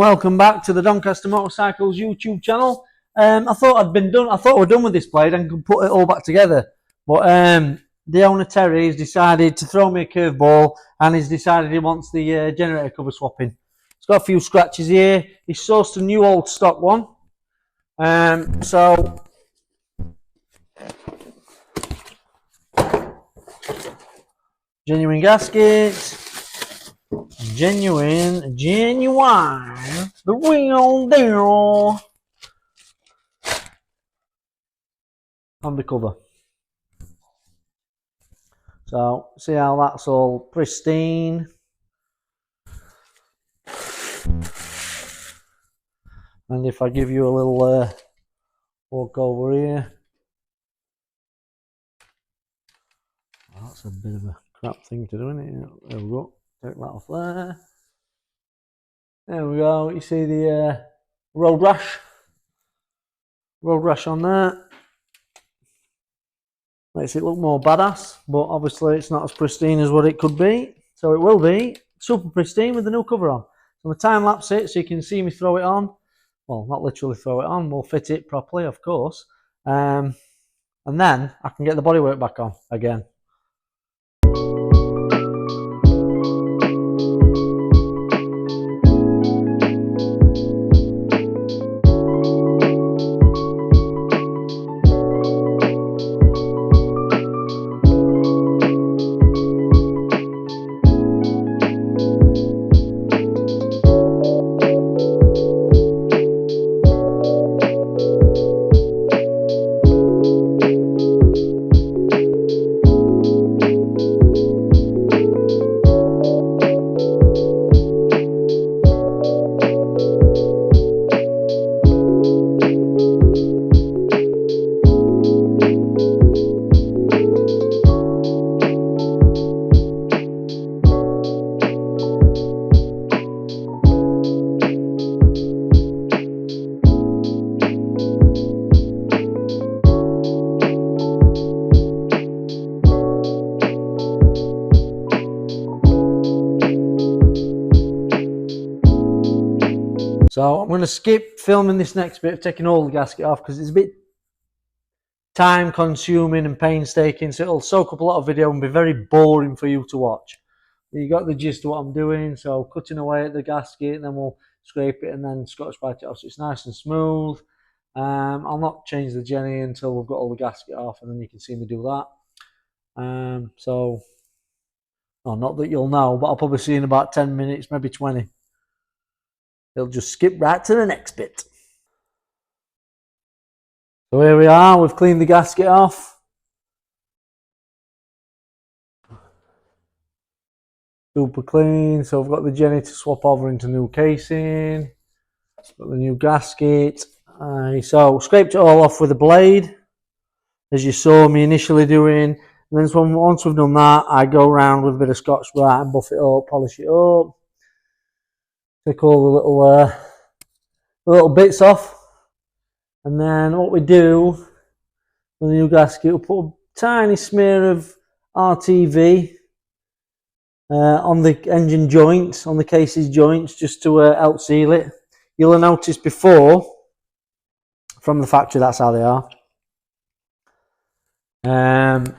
welcome back to the Doncaster Motorcycles YouTube channel. I thought we're done with this blade and could put it all back together, but the owner Terry has decided to throw me a curveball, and he's decided he wants the generator cover swapping. It's got a few scratches here. He's sourced a new old stock one, so genuine gaskets. Genuine, the real deal on the cover. So see how that's all pristine. And if I give you a little walk over here, well, that's a bit of a crap thing to do, isn't it? There we go. Take that off there. There we go. You see the road rash on there. Makes it look more badass, but obviously it's not as pristine as what it could be. So it will be super pristine with the new cover on. So I'm going to time lapse it so you can see me throw it on. Well, not literally throw it on. We'll fit it properly, of course. And then I can get the bodywork back on again. So I'm going to skip filming this next bit of taking all the gasket off because it's a bit time consuming and painstaking, so it'll soak up a lot of video and be very boring for you to watch. You got the gist of what I'm doing, so cutting away at the gasket, and then we'll scrape it and then Scotch Brite it off so it's nice and smooth. I'll not change the Jenny until we've got all the gasket off, and then you can see me do that. Not that you'll know, but I'll probably see you in about 10 minutes, maybe 20. They'll just skip right to the next bit. So here we are, we've cleaned the gasket off. Super clean, so I've got the Jenny to swap over into new casing. Got the new gasket. So scraped it all off with a blade, as you saw me initially doing. And then once we've done that, I go around with a bit of Scotch Brite and buff it up, polish it up. Take all the little bits off, and then what we do with the new gasket, we'll put a tiny smear of RTV on the engine joints, on the case's joints, just to help seal it. You'll have noticed before from the factory that's how they are. And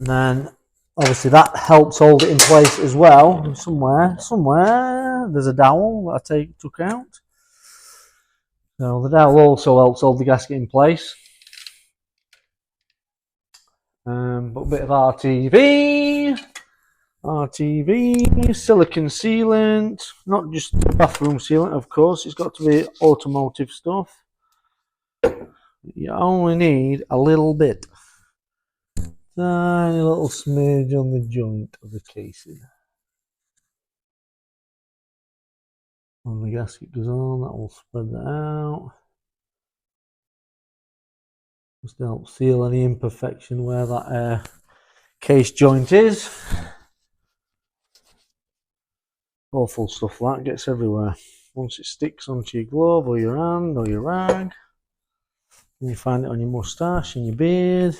then obviously that helps hold it in place as well. Somewhere there's a dowel that I took out. So the dowel also helps hold the gasket in place. But a bit of RTV, silicone sealant, not just bathroom sealant, of course. It's got to be automotive stuff. You only need a little bit. Tiny little smidge on the joint of the casing. When the gasket goes on, that will spread that out. Just to help seal any imperfection where that case joint is. Awful stuff that gets everywhere. Once it sticks onto your glove or your hand or your rag, and you find it on your moustache and your beard,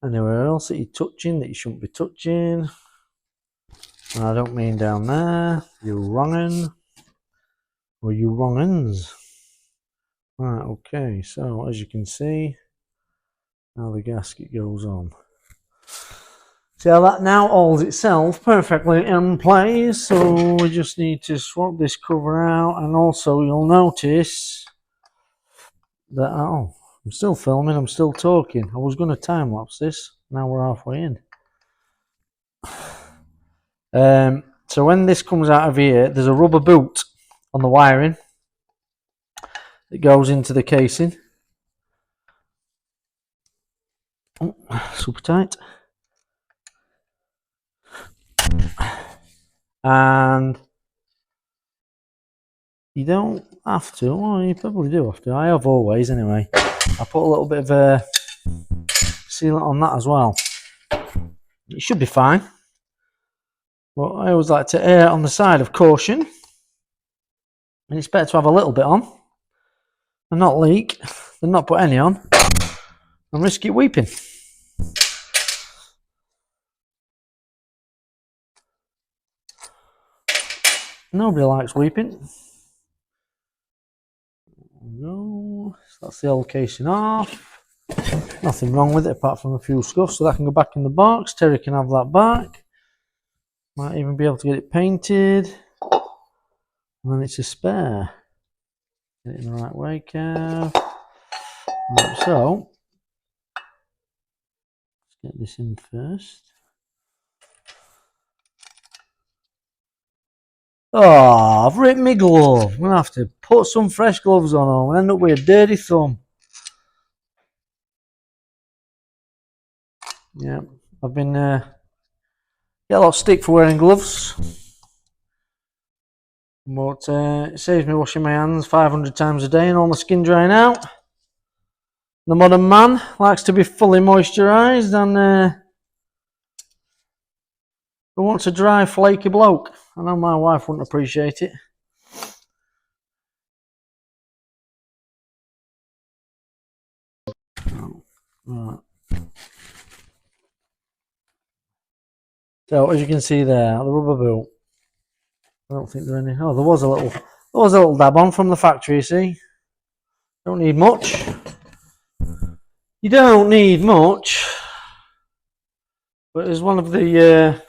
anywhere else that you're touching that you shouldn't be touching. And I don't mean down there, you're wronging. Or you wrong ends. Right, okay, so as you can see, now the gasket goes on. See how that now holds itself perfectly in place, so we just need to swap this cover out, and also you'll notice that, oh, I'm still filming, I'm still talking. I was going to time lapse this, now we're halfway in. So when this comes out of here, there's a rubber boot on the wiring that goes into the casing. Oh, super tight. And you don't have to, well, you probably do have to. I have always anyway. I put a little bit of a sealant on that as well. It should be fine. But I always like to err on the side of caution. And it's better to have a little bit on and not leak than not put any on and risk it weeping. Nobody likes weeping. No, so that's the old casing off. Nothing wrong with it apart from a few scuffs, so that can go back in the box. Terry can have that back. Might even be able to get it painted. And then it's a spare. Get it in the right way, Kev. Right, so, let's get this in first. Oh, I've ripped my glove. I'm going to have to put some fresh gloves on and end up with a dirty thumb. Yeah, I've been get a lot of stick for wearing gloves. But it saves me washing my hands 500 times a day and all my skin drying out. The modern man likes to be fully moisturised and who wants a dry, flaky bloke. I know my wife wouldn't appreciate it. Right. So as you can see there, the rubber boot. I don't think there are any. Oh, there was a little dab on from the factory. You see, don't need much. You don't need much, but as one of the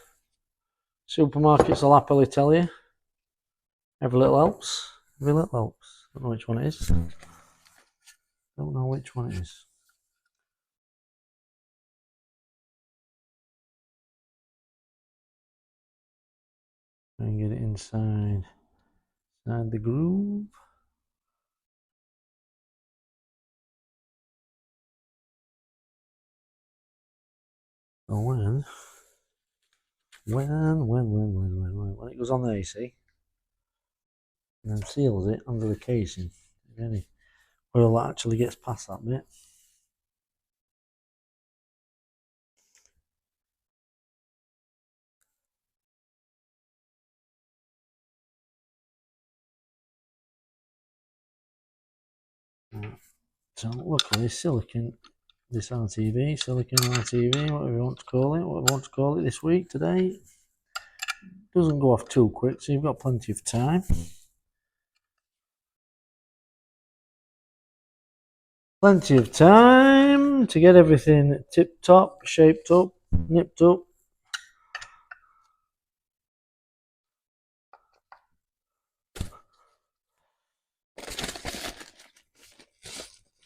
supermarkets will happily tell you, every little helps. Every little helps. Don't know which one it is. Don't know which one it is. Try and get it inside the groove. So when it goes on there, you see, and then seals it under the casing, any oil that actually gets past that bit. So luckily silicon, this RTV, silicon RTV, whatever you want to call it, this week, today, doesn't go off too quick, so you've got plenty of time. Plenty of time to get everything tip top, shaped up, nipped up.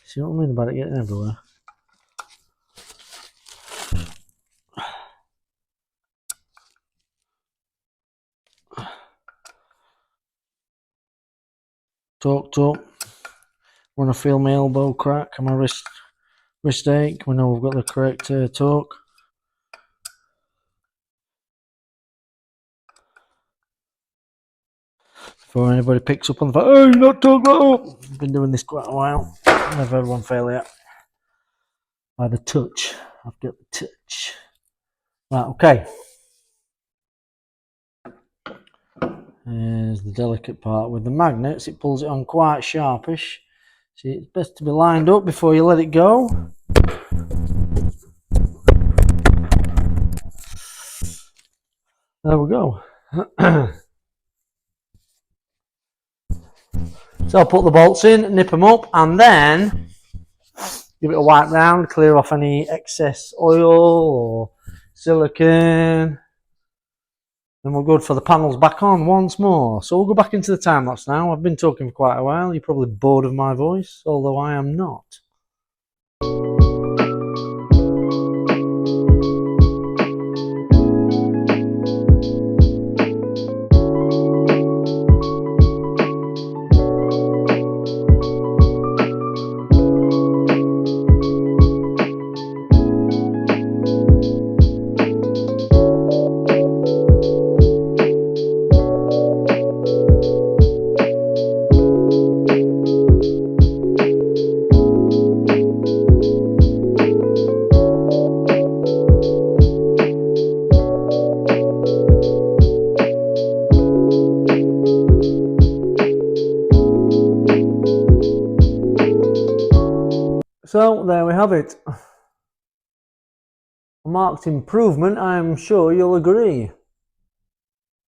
See what I mean about it getting everywhere? Torqued up. Want to feel my elbow crack and my wrist ache. We know we've got the correct torque. Before anybody picks up on the fact, oh, you're not torqued that up. I've been doing this quite a while. Never had one fail yet. By the touch. I've got the touch. Right, okay. Here's the delicate part. With the magnets, it pulls it on quite sharpish. See, it's best to be lined up before you let it go. There we go. So I'll put the bolts in, nip them up, and then give it a wipe round, clear off any excess oil or silicone. Then we're good for the panels back on once more. So we'll go back into the time lapse now. I've been talking for quite a while. You're probably bored of my voice, although I am not. So there we have it. A marked improvement, I'm sure you'll agree.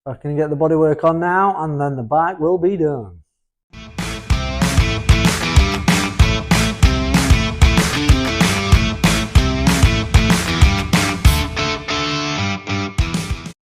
I can get the bodywork on now and then the back will be done.